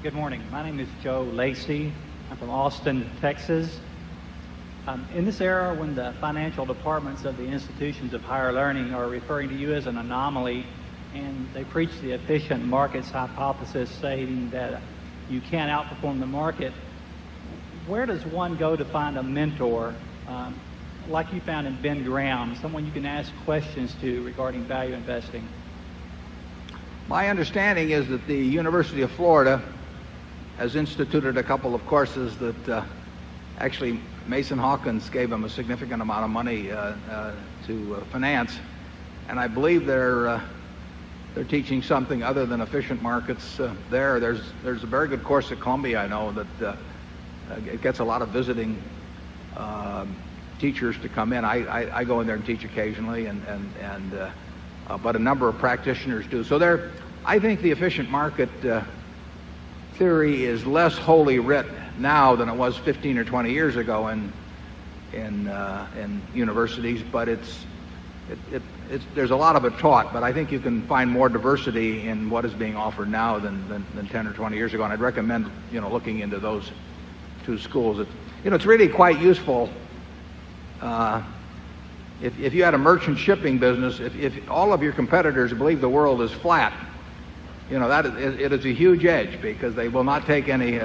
Good morning. My name is Joe Lacey. I'm from Austin, Texas. In this era when the financial departments of the institutions of higher learning are referring to you as an anomaly, and they preach the efficient markets hypothesis, saying that you can't outperform the market, where does one go to find a mentor like you found in Ben Graham, someone you can ask questions to regarding value investing? My understanding is that the University of Florida has instituted a couple of courses that actually Mason Hawkins gave them a significant amount of money to finance, and I believe they're teaching something other than efficient markets there. There's a very good course at Columbia, I know, that it gets a lot of visiting teachers to come in. I go in there and teach occasionally, but a number of practitioners do. So I think the efficient market theory is less wholly writ now than it was 15 or 20 years ago in universities, but there's a lot of it taught. But I think you can find more diversity in what is being offered now than 10 or 20 years ago, and I'd recommend looking into those two schools. It's really quite useful. If you had a merchant shipping business, if all of your competitors believe the world is flat, it is a huge edge, because they will not take on any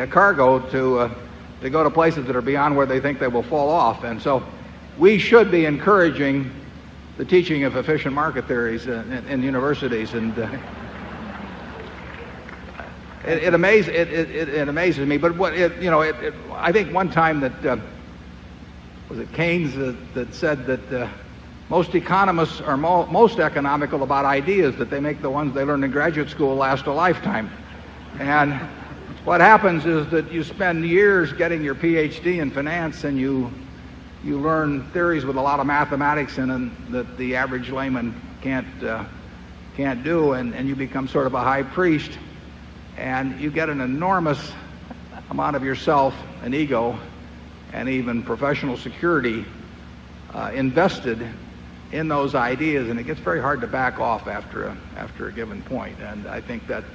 cargo to go to places that are beyond where they think they will fall off. And so we should be encouraging the teaching of efficient market theories in universities. And it amazes me. But I think one time that was it Keynes that said that most economists are most economical about ideas, that they make the ones they learn in graduate school last a lifetime. And what happens is that you spend years getting your PhD in finance, and you learn theories with a lot of mathematics in them that the average layman can't do, and you become sort of a high priest, and you get an enormous amount of yourself and ego and even professional security invested in those ideas, and it gets very hard to back off after a given point. And I think that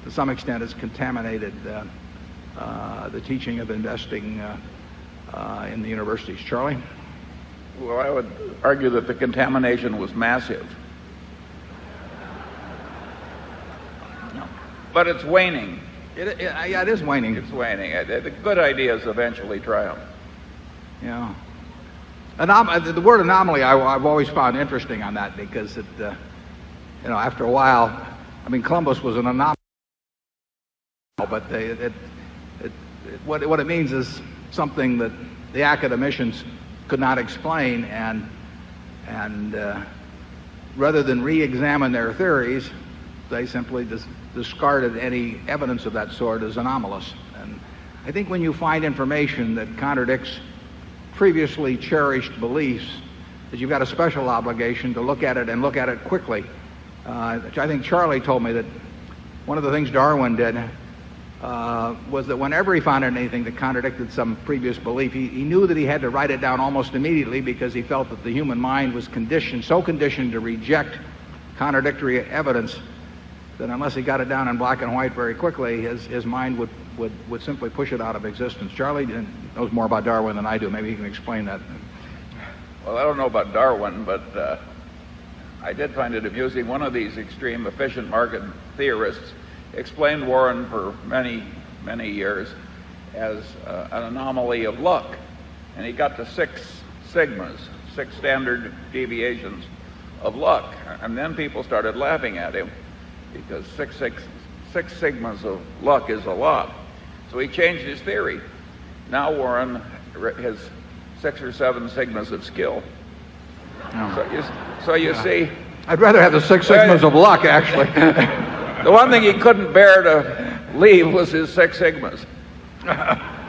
to some extent has contaminated the teaching of investing in the universities. Charlie? Well, I would argue that the contamination was massive. No. But it's waning. Yeah, it is waning. It's waning. The good ideas eventually triumph. Yeah. The word anomaly I've always found interesting on that, because after a while, Columbus was an anomaly, but what it means is something that the academicians could not explain, and rather than re-examine their theories, they simply discarded any evidence of that sort as anomalous. And I think when you find information that contradicts previously cherished beliefs, that you've got a special obligation to look at it, and look at it quickly. I think Charlie told me that one of the things Darwin did was that whenever he found anything that contradicted some previous belief, he knew that he had to write it down almost immediately, because he felt that the human mind was so conditioned to reject contradictory evidence that unless he got it down in black and white very quickly, his mind would simply push it out of existence. Charlie knows more about Darwin than I do. Maybe he can explain that. Well, I don't know about Darwin, but I did find it amusing. One of these extreme efficient market theorists explained Warren for many, many years as an anomaly of luck. And he got to 6 sigmas, 6 standard deviations of luck. And then people started laughing at him, because six sigmas of luck is a lot. So he changed his theory. Now Warren has 6 or 7 sigmas of skill. So you see, I'd rather have the 6 sigmas of luck, actually. The one thing he couldn't bear to leave was his 6 sigmas.